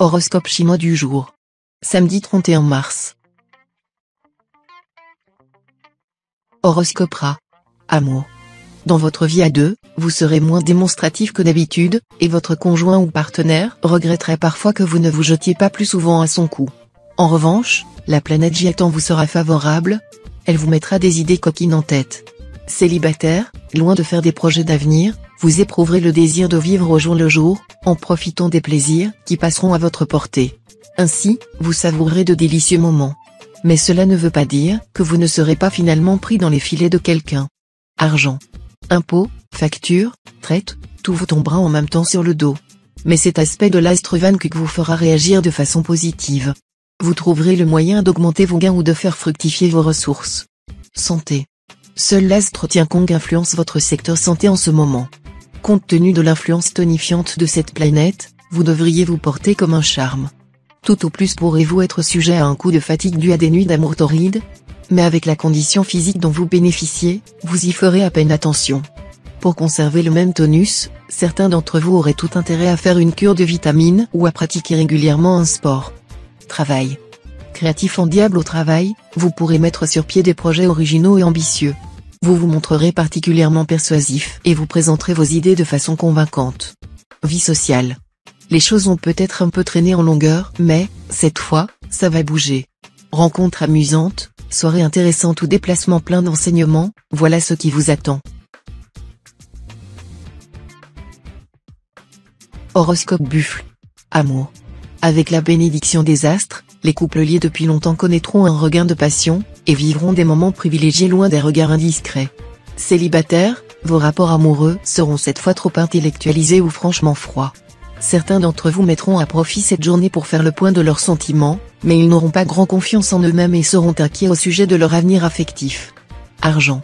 Horoscope chinois du jour. Samedi 31 mars. Horoscope Ra. Amour. Dans votre vie à deux, vous serez moins démonstratif que d'habitude, et votre conjoint ou partenaire regretterait parfois que vous ne vous jetiez pas plus souvent à son cou. En revanche, la planète J-Attend vous sera favorable, elle vous mettra des idées coquines en tête. Célibataire, loin de faire des projets d'avenir, vous éprouverez le désir de vivre au jour le jour, en profitant des plaisirs qui passeront à votre portée. Ainsi, vous savourerez de délicieux moments. Mais cela ne veut pas dire que vous ne serez pas finalement pris dans les filets de quelqu'un. Argent. Impôts, factures, traites, tout vous tombera en même temps sur le dos. Mais cet aspect de l'astre vaincu vous fera réagir de façon positive. Vous trouverez le moyen d'augmenter vos gains ou de faire fructifier vos ressources. Santé. Seul l'astre Tiankong influence votre secteur santé en ce moment. Compte tenu de l'influence tonifiante de cette planète, vous devriez vous porter comme un charme. Tout au plus pourrez-vous être sujet à un coup de fatigue dû à des nuits d'amour torrides, mais avec la condition physique dont vous bénéficiez, vous y ferez à peine attention. Pour conserver le même tonus, certains d'entre vous auraient tout intérêt à faire une cure de vitamines ou à pratiquer régulièrement un sport. Travail. Créatif en diable au travail, vous pourrez mettre sur pied des projets originaux et ambitieux. Vous vous montrerez particulièrement persuasif et vous présenterez vos idées de façon convaincante. Vie sociale. Les choses ont peut-être un peu traîné en longueur, mais, cette fois, ça va bouger. Rencontres amusantes, soirées intéressantes ou déplacements pleins d'enseignements, voilà ce qui vous attend. Horoscope Buffle. Amour. Avec la bénédiction des astres, les couples liés depuis longtemps connaîtront un regain de passion, et vivront des moments privilégiés loin des regards indiscrets. Célibataires, vos rapports amoureux seront cette fois trop intellectualisés ou franchement froids. Certains d'entre vous mettront à profit cette journée pour faire le point de leurs sentiments, mais ils n'auront pas grand confiance en eux-mêmes et seront inquiets au sujet de leur avenir affectif. Argent.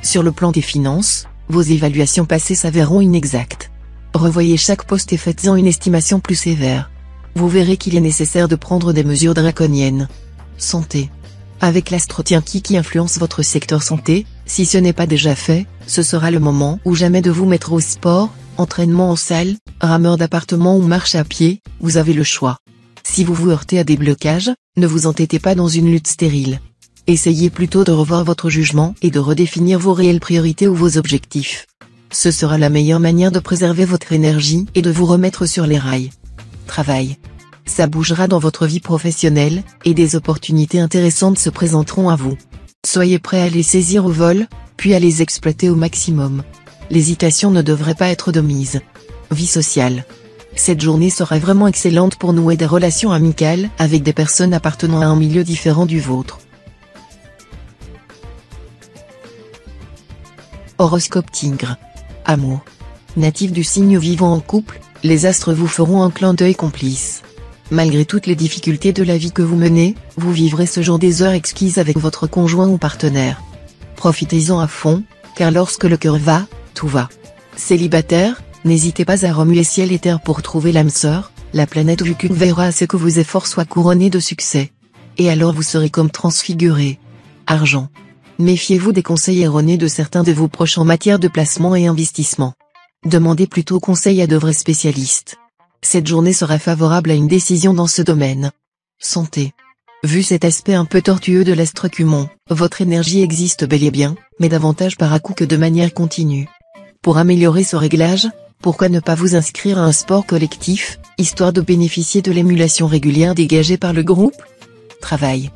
Sur le plan des finances, vos évaluations passées s'avéreront inexactes. Revoyez chaque poste et faites-en une estimation plus sévère. Vous verrez qu'il est nécessaire de prendre des mesures draconiennes. Santé. Avec l'astre Tianqi qui influence votre secteur santé, si ce n'est pas déjà fait, ce sera le moment ou jamais de vous mettre au sport, entraînement en salle, rameur d'appartement ou marche à pied, vous avez le choix. Si vous vous heurtez à des blocages, ne vous entêtez pas dans une lutte stérile. Essayez plutôt de revoir votre jugement et de redéfinir vos réelles priorités ou vos objectifs. Ce sera la meilleure manière de préserver votre énergie et de vous remettre sur les rails. Travail. Ça bougera dans votre vie professionnelle, et des opportunités intéressantes se présenteront à vous. Soyez prêts à les saisir au vol, puis à les exploiter au maximum. L'hésitation ne devrait pas être de mise. Vie sociale. Cette journée sera vraiment excellente pour nouer des relations amicales avec des personnes appartenant à un milieu différent du vôtre. Horoscope Tigre. Amour. Natif du signe vivant en couple, les astres vous feront un clin d'œil complice. Malgré toutes les difficultés de la vie que vous menez, vous vivrez ce jour des heures exquises avec votre conjoint ou partenaire. Profitez-en à fond, car lorsque le cœur va, tout va. Célibataire, n'hésitez pas à remuer ciel et terre pour trouver l'âme sœur, la planète Vuku veillera à ce que vos efforts soient couronnés de succès. Et alors vous serez comme transfiguré. Argent. Méfiez-vous des conseils erronés de certains de vos proches en matière de placement et investissement. Demandez plutôt conseil à de vrais spécialistes. Cette journée sera favorable à une décision dans ce domaine. Santé. Vu cet aspect un peu tortueux de l'astre Cumon, votre énergie existe bel et bien, mais davantage par à-coups que de manière continue. Pour améliorer ce réglage, pourquoi ne pas vous inscrire à un sport collectif, histoire de bénéficier de l'émulation régulière dégagée par le groupe? Travail.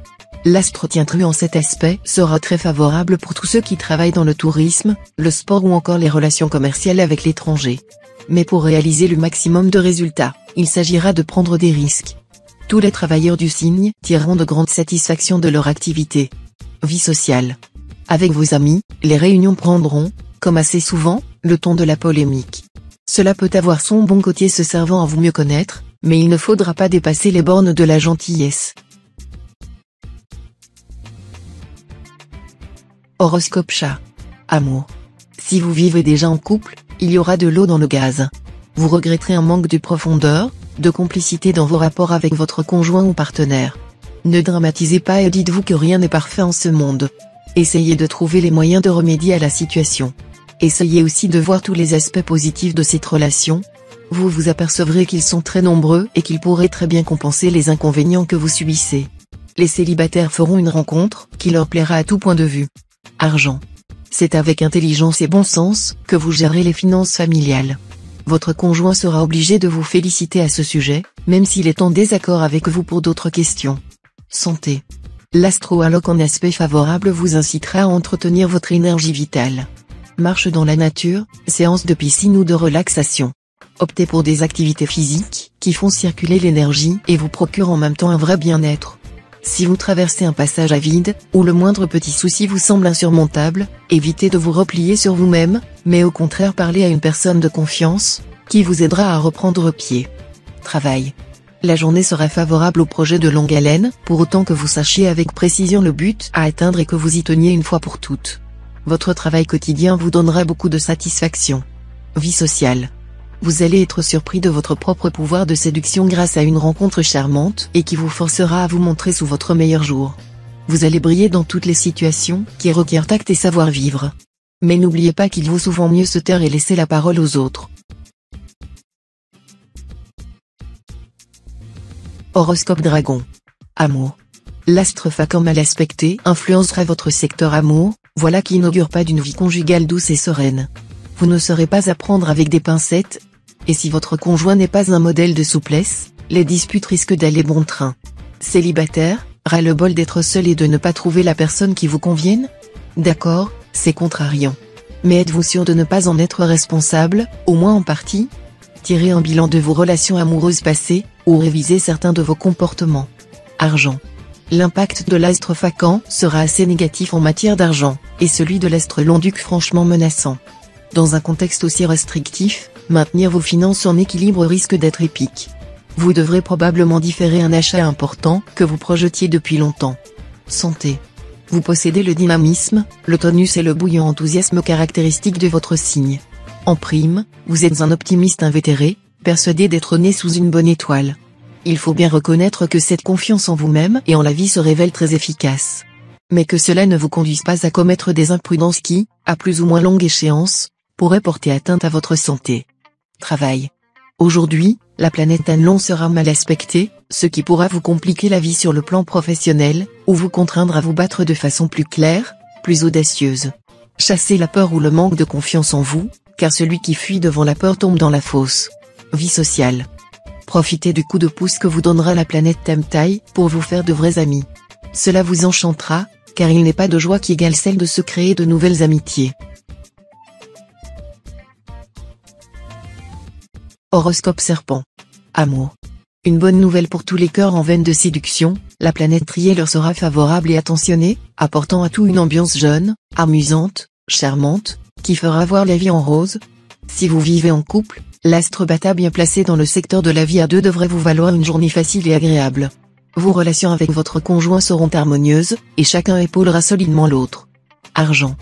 L'astre Tiantru en cet aspect sera très favorable pour tous ceux qui travaillent dans le tourisme, le sport ou encore les relations commerciales avec l'étranger. Mais pour réaliser le maximum de résultats, il s'agira de prendre des risques. Tous les travailleurs du signe tireront de grandes satisfactions de leur activité. Vie sociale. Avec vos amis, les réunions prendront, comme assez souvent, le ton de la polémique. Cela peut avoir son bon côté se servant à vous mieux connaître, mais il ne faudra pas dépasser les bornes de la gentillesse. Horoscope Chat. Amour. Si vous vivez déjà en couple, il y aura de l'eau dans le gaz. Vous regretterez un manque de profondeur, de complicité dans vos rapports avec votre conjoint ou partenaire. Ne dramatisez pas et dites-vous que rien n'est parfait en ce monde. Essayez de trouver les moyens de remédier à la situation. Essayez aussi de voir tous les aspects positifs de cette relation. Vous vous apercevrez qu'ils sont très nombreux et qu'ils pourraient très bien compenser les inconvénients que vous subissez. Les célibataires feront une rencontre qui leur plaira à tout point de vue. Argent. C'est avec intelligence et bon sens que vous gérez les finances familiales. Votre conjoint sera obligé de vous féliciter à ce sujet, même s'il est en désaccord avec vous pour d'autres questions. Santé. L'astro-alloc en aspect favorable vous incitera à entretenir votre énergie vitale. Marche dans la nature, séance de piscine ou de relaxation. Optez pour des activités physiques qui font circuler l'énergie et vous procurent en même temps un vrai bien-être. Si vous traversez un passage à vide, ou le moindre petit souci vous semble insurmontable, évitez de vous replier sur vous-même, mais au contraire parlez à une personne de confiance, qui vous aidera à reprendre pied. Travail. La journée sera favorable au projet de longue haleine, pour autant que vous sachiez avec précision le but à atteindre et que vous y teniez une fois pour toutes. Votre travail quotidien vous donnera beaucoup de satisfaction. Vie sociale. Vous allez être surpris de votre propre pouvoir de séduction grâce à une rencontre charmante et qui vous forcera à vous montrer sous votre meilleur jour. Vous allez briller dans toutes les situations qui requièrent tact et savoir-vivre. Mais n'oubliez pas qu'il vaut souvent mieux se taire et laisser la parole aux autres. Horoscope Dragon. Amour. L'astre vacant mal aspecté influencera votre secteur amour, voilà qui n'augure pas d'une vie conjugale douce et sereine. Vous ne serez pas à prendre avec des pincettes, et si votre conjoint n'est pas un modèle de souplesse, les disputes risquent d'aller bon train. Célibataire, ras-le-bol d'être seul et de ne pas trouver la personne qui vous convienne? D'accord, c'est contrariant. Mais êtes-vous sûr de ne pas en être responsable, au moins en partie? Tirez un bilan de vos relations amoureuses passées, ou révisez certains de vos comportements. Argent. L'impact de l'astre vacant sera assez négatif en matière d'argent, et celui de l'astre long-duc franchement menaçant. Dans un contexte aussi restrictif, maintenir vos finances en équilibre risque d'être épique. Vous devrez probablement différer un achat important que vous projetiez depuis longtemps. Santé. Vous possédez le dynamisme, le tonus et le bouillant enthousiasme caractéristiques de votre signe. En prime, vous êtes un optimiste invétéré, persuadé d'être né sous une bonne étoile. Il faut bien reconnaître que cette confiance en vous-même et en la vie se révèle très efficace. Mais que cela ne vous conduise pas à commettre des imprudences qui, à plus ou moins longue échéance, pourraient porter atteinte à votre santé. Travail. Aujourd'hui, la planète Annelon sera mal aspectée, ce qui pourra vous compliquer la vie sur le plan professionnel, ou vous contraindre à vous battre de façon plus claire, plus audacieuse. Chassez la peur ou le manque de confiance en vous, car celui qui fuit devant la peur tombe dans la fosse. Vie sociale. Profitez du coup de pouce que vous donnera la planète Tamtai pour vous faire de vrais amis. Cela vous enchantera, car il n'est pas de joie qui égale celle de se créer de nouvelles amitiés. Horoscope Serpent. Amour. Une bonne nouvelle pour tous les cœurs en veine de séduction, la planète Triée leur sera favorable et attentionnée, apportant à tout une ambiance jeune, amusante, charmante, qui fera voir la vie en rose. Si vous vivez en couple, l'astre Bata bien placé dans le secteur de la vie à deux devrait vous valoir une journée facile et agréable. Vos relations avec votre conjoint seront harmonieuses, et chacun épaulera solidement l'autre. Argent.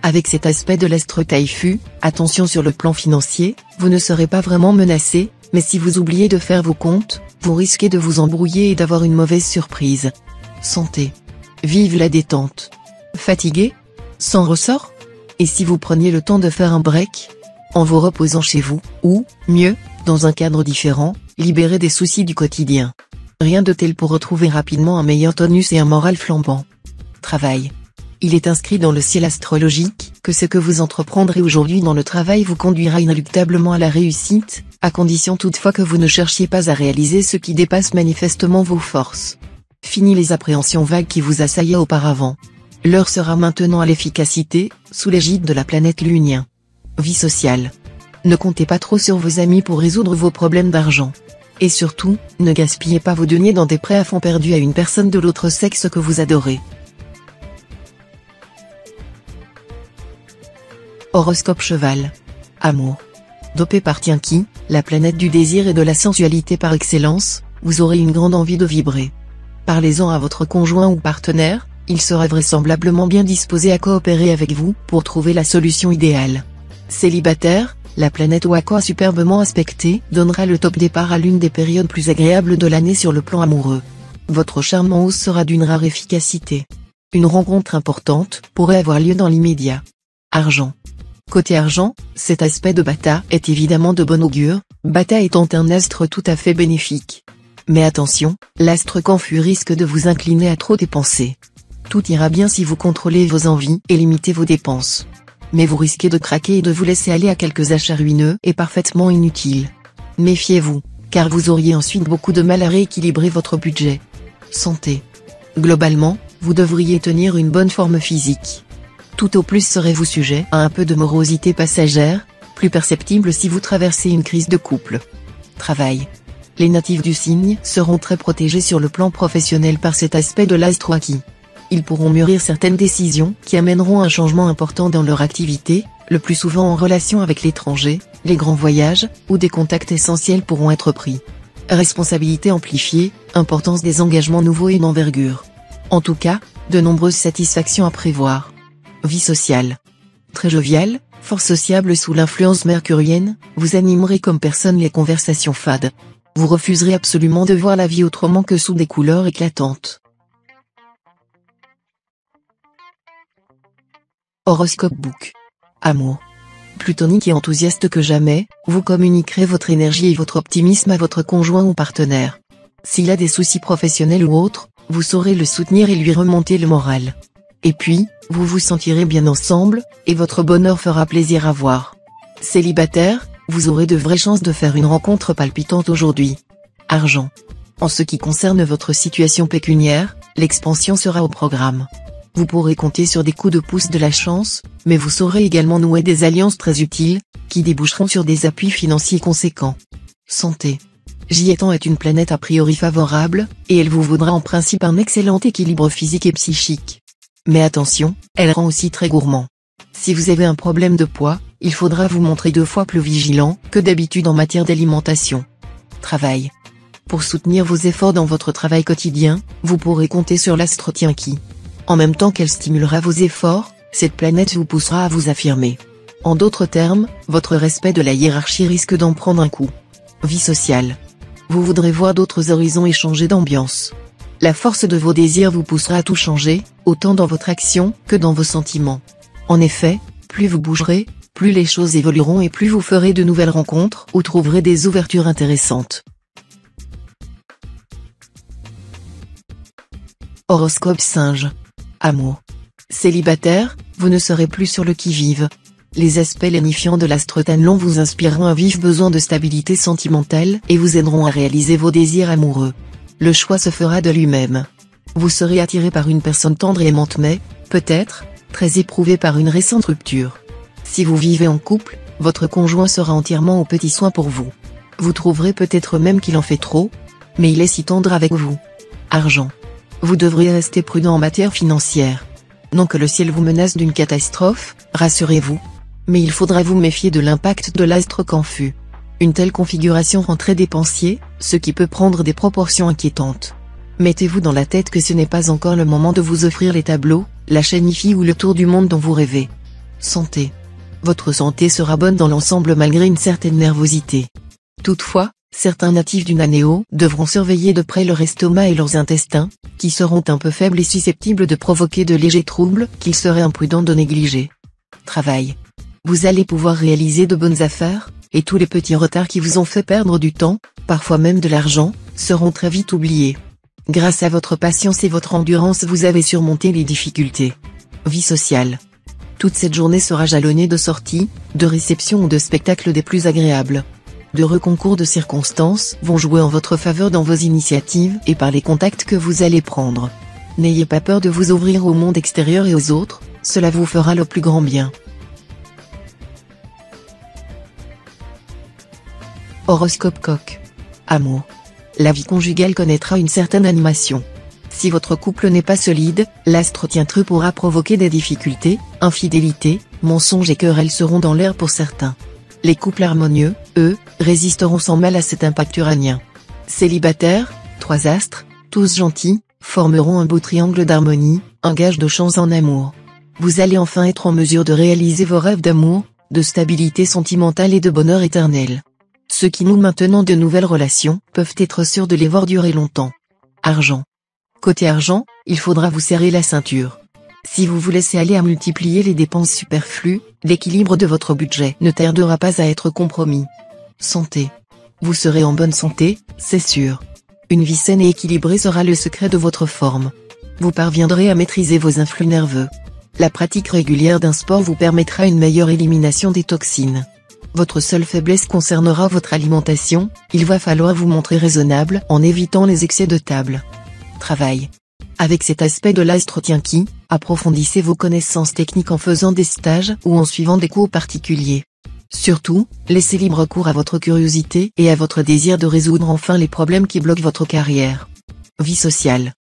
Avec cet aspect de l'astre Taifu, attention sur le plan financier, vous ne serez pas vraiment menacé, mais si vous oubliez de faire vos comptes, vous risquez de vous embrouiller et d'avoir une mauvaise surprise. Santé. Vive la détente. Fatigué? Sans ressort? Et si vous preniez le temps de faire un break? En vous reposant chez vous, ou, mieux, dans un cadre différent, libéré des soucis du quotidien. Rien de tel pour retrouver rapidement un meilleur tonus et un moral flambant. Travail. Il est inscrit dans le ciel astrologique que ce que vous entreprendrez aujourd'hui dans le travail vous conduira inéluctablement à la réussite, à condition toutefois que vous ne cherchiez pas à réaliser ce qui dépasse manifestement vos forces. Fini les appréhensions vagues qui vous assaillaient auparavant. L'heure sera maintenant à l'efficacité, sous l'égide de la planète Lunien. Vie sociale. Ne comptez pas trop sur vos amis pour résoudre vos problèmes d'argent. Et surtout, ne gaspillez pas vos deniers dans des prêts à fond perdus à une personne de l'autre sexe que vous adorez. Horoscope Cheval. Amour. Dopé par Tienki, la planète du désir et de la sensualité par excellence, vous aurez une grande envie de vibrer. Parlez-en à votre conjoint ou partenaire, il sera vraisemblablement bien disposé à coopérer avec vous pour trouver la solution idéale. Célibataire, la planète Waka superbement aspectée donnera le top départ à l'une des périodes plus agréables de l'année sur le plan amoureux. Votre charme en hausse sera d'une rare efficacité. Une rencontre importante pourrait avoir lieu dans l'immédiat. Argent. Côté argent, cet aspect de Bata est évidemment de bon augure, Bata étant un astre tout à fait bénéfique. Mais attention, l'astre Canfu risque de vous incliner à trop dépenser. Tout ira bien si vous contrôlez vos envies et limitez vos dépenses. Mais vous risquez de craquer et de vous laisser aller à quelques achats ruineux et parfaitement inutiles. Méfiez-vous, car vous auriez ensuite beaucoup de mal à rééquilibrer votre budget. Santé. Globalement, vous devriez tenir une bonne forme physique. Tout au plus serez-vous sujet à un peu de morosité passagère, plus perceptible si vous traversez une crise de couple. Travail. Les natifs du signe seront très protégés sur le plan professionnel par cet aspect de l'astre acquis. Ils pourront mûrir certaines décisions qui amèneront un changement important dans leur activité, le plus souvent en relation avec l'étranger, les grands voyages, ou des contacts essentiels pourront être pris. Responsabilité amplifiée, importance des engagements nouveaux et d'envergure. En tout cas, de nombreuses satisfactions à prévoir. Vie sociale. Très joviale, fort sociable sous l'influence mercurienne, vous animerez comme personne les conversations fades. Vous refuserez absolument de voir la vie autrement que sous des couleurs éclatantes. Horoscope Book. Amour. Plutonique et enthousiaste que jamais, vous communiquerez votre énergie et votre optimisme à votre conjoint ou partenaire. S'il a des soucis professionnels ou autres, vous saurez le soutenir et lui remonter le moral. Et puis, vous vous sentirez bien ensemble, et votre bonheur fera plaisir à voir. Célibataire, vous aurez de vraies chances de faire une rencontre palpitante aujourd'hui. Argent. En ce qui concerne votre situation pécuniaire, l'expansion sera au programme. Vous pourrez compter sur des coups de pouce de la chance, mais vous saurez également nouer des alliances très utiles, qui déboucheront sur des appuis financiers conséquents. Santé. Jiétan est une planète a priori favorable, et elle vous vaudra en principe un excellent équilibre physique et psychique. Mais attention, elle rend aussi très gourmand. Si vous avez un problème de poids, il faudra vous montrer 2 fois plus vigilant que d'habitude en matière d'alimentation. Travail. Pour soutenir vos efforts dans votre travail quotidien, vous pourrez compter sur l'astre Tienki. En même temps qu'elle stimulera vos efforts, cette planète vous poussera à vous affirmer. En d'autres termes, votre respect de la hiérarchie risque d'en prendre un coup. Vie sociale. Vous voudrez voir d'autres horizons et changer d'ambiance. La force de vos désirs vous poussera à tout changer, autant dans votre action que dans vos sentiments. En effet, plus vous bougerez, plus les choses évolueront et plus vous ferez de nouvelles rencontres ou trouverez des ouvertures intéressantes. Horoscope Singe. Amour. Célibataire, vous ne serez plus sur le qui-vive. Les aspects lénifiants de l'astre Tanlon vous inspireront un vif besoin de stabilité sentimentale et vous aideront à réaliser vos désirs amoureux. Le choix se fera de lui-même. Vous serez attiré par une personne tendre et aimante mais, peut-être, très éprouvé par une récente rupture. Si vous vivez en couple, votre conjoint sera entièrement aux petits soins pour vous. Vous trouverez peut-être même qu'il en fait trop, mais il est si tendre avec vous. Argent. Vous devrez rester prudent en matière financière. Non que le ciel vous menace d'une catastrophe, rassurez-vous. Mais il faudra vous méfier de l'impact de l'astre Canfu. Une telle configuration rend très dépensier, ce qui peut prendre des proportions inquiétantes. Mettez-vous dans la tête que ce n'est pas encore le moment de vous offrir les tableaux, la chaîne IFI ou le tour du monde dont vous rêvez. Santé. Votre santé sera bonne dans l'ensemble malgré une certaine nervosité. Toutefois, certains natifs du Nanéo devront surveiller de près leur estomac et leurs intestins, qui seront un peu faibles et susceptibles de provoquer de légers troubles qu'il serait imprudent de négliger. Travail. Vous allez pouvoir réaliser de bonnes affaires, et tous les petits retards qui vous ont fait perdre du temps, parfois même de l'argent, seront très vite oubliés. Grâce à votre patience et votre endurance vous avez surmonté les difficultés. Vie sociale. Toute cette journée sera jalonnée de sorties, de réceptions ou de spectacles des plus agréables. De reconcours de circonstances vont jouer en votre faveur dans vos initiatives et par les contacts que vous allez prendre. N'ayez pas peur de vous ouvrir au monde extérieur et aux autres, cela vous fera le plus grand bien. Horoscope Coq. Amour. La vie conjugale connaîtra une certaine animation. Si votre couple n'est pas solide, l'astre Tientreux pourra provoquer des difficultés, infidélité, mensonges et querelles seront dans l'air pour certains. Les couples harmonieux, eux, résisteront sans mal à cet impact uranien. Célibataires, 3 astres, tous gentils, formeront un beau triangle d'harmonie, un gage de chance en amour. Vous allez enfin être en mesure de réaliser vos rêves d'amour, de stabilité sentimentale et de bonheur éternel. Ceux qui nouent maintenant de nouvelles relations peuvent être sûrs de les voir durer longtemps. Argent. Côté argent, il faudra vous serrer la ceinture. Si vous vous laissez aller à multiplier les dépenses superflues, l'équilibre de votre budget ne tardera pas à être compromis. Santé. Vous serez en bonne santé, c'est sûr. Une vie saine et équilibrée sera le secret de votre forme. Vous parviendrez à maîtriser vos influx nerveux. La pratique régulière d'un sport vous permettra une meilleure élimination des toxines. Votre seule faiblesse concernera votre alimentation, il va falloir vous montrer raisonnable en évitant les excès de table. Travail. Avec cet aspect de l'astre Tienki, approfondissez vos connaissances techniques en faisant des stages ou en suivant des cours particuliers. Surtout, laissez libre cours à votre curiosité et à votre désir de résoudre enfin les problèmes qui bloquent votre carrière. Vie sociale.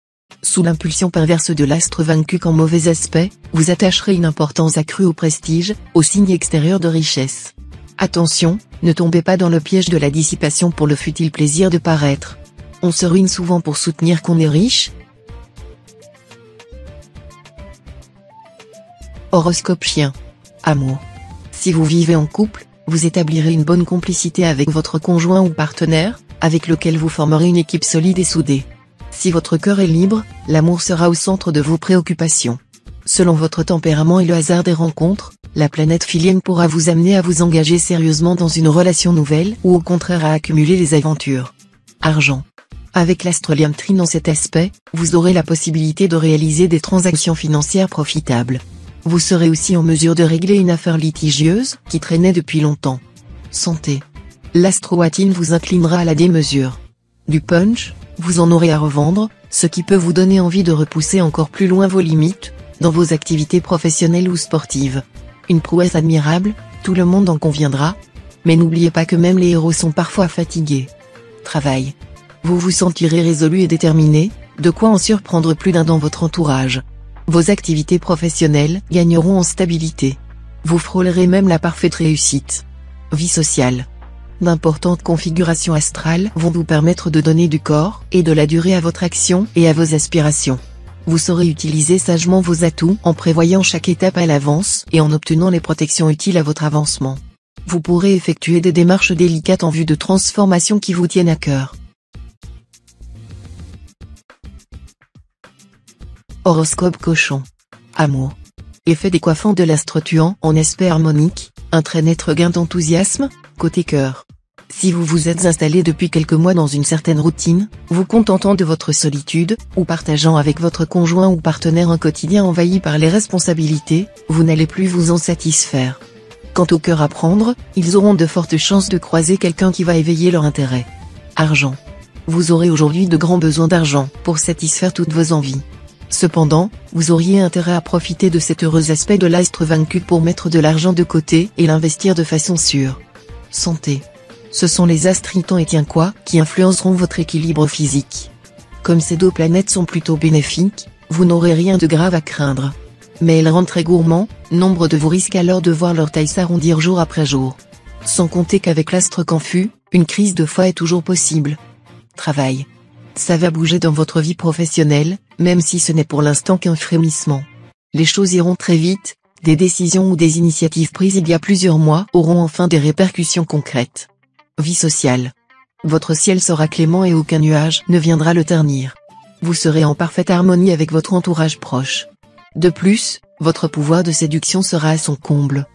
Sous l'impulsion perverse de l'astre vaincu qu'en mauvais aspect, vous attacherez une importance accrue au prestige, aux signes extérieurs de richesse. Attention, ne tombez pas dans le piège de la dissipation pour le futile plaisir de paraître. On se ruine souvent pour soutenir qu'on est riche. Horoscope chien. Amour. Si vous vivez en couple, vous établirez une bonne complicité avec votre conjoint ou partenaire, avec lequel vous formerez une équipe solide et soudée. Si votre cœur est libre, l'amour sera au centre de vos préoccupations. Selon votre tempérament et le hasard des rencontres, la planète Philienne pourra vous amener à vous engager sérieusement dans une relation nouvelle ou au contraire à accumuler les aventures. Argent. Avec l'astre Liam Trine dans cet aspect, vous aurez la possibilité de réaliser des transactions financières profitables. Vous serez aussi en mesure de régler une affaire litigieuse qui traînait depuis longtemps. Santé. L'astro-watine vous inclinera à la démesure. Du punch, vous en aurez à revendre, ce qui peut vous donner envie de repousser encore plus loin vos limites, dans vos activités professionnelles ou sportives. Une prouesse admirable, tout le monde en conviendra. Mais n'oubliez pas que même les héros sont parfois fatigués. Travail. Vous vous sentirez résolu et déterminé, de quoi en surprendre plus d'un dans votre entourage. Vos activités professionnelles gagneront en stabilité. Vous frôlerez même la parfaite réussite. Vie sociale. D'importantes configurations astrales vont vous permettre de donner du corps et de la durée à votre action et à vos aspirations. Vous saurez utiliser sagement vos atouts en prévoyant chaque étape à l'avance et en obtenant les protections utiles à votre avancement. Vous pourrez effectuer des démarches délicates en vue de transformations qui vous tiennent à cœur. Horoscope cochon. Amour. Effet décoiffant de l'astre tuant en aspect harmonique, un très net regain d'enthousiasme, côté cœur. Si vous vous êtes installé depuis quelques mois dans une certaine routine, vous contentant de votre solitude, ou partageant avec votre conjoint ou partenaire un quotidien envahi par les responsabilités, vous n'allez plus vous en satisfaire. Quant au cœur à prendre, ils auront de fortes chances de croiser quelqu'un qui va éveiller leur intérêt. Argent. Vous aurez aujourd'hui de grands besoins d'argent pour satisfaire toutes vos envies. Cependant, vous auriez intérêt à profiter de cet heureux aspect de l'astre vaincu pour mettre de l'argent de côté et l'investir de façon sûre. Santé. Ce sont les astres Triton et Tienquois qui influenceront votre équilibre physique. Comme ces deux planètes sont plutôt bénéfiques, vous n'aurez rien de grave à craindre. Mais elles rendent très gourmands, nombre de vous risquent alors de voir leur taille s'arrondir jour après jour. Sans compter qu'avec l'astre confus, une crise de foi est toujours possible. Travail. Ça va bouger dans votre vie professionnelle, même si ce n'est pour l'instant qu'un frémissement. Les choses iront très vite, des décisions ou des initiatives prises il y a plusieurs mois auront enfin des répercussions concrètes. Vie sociale. Votre ciel sera clément et aucun nuage ne viendra le ternir. Vous serez en parfaite harmonie avec votre entourage proche. De plus, votre pouvoir de séduction sera à son comble.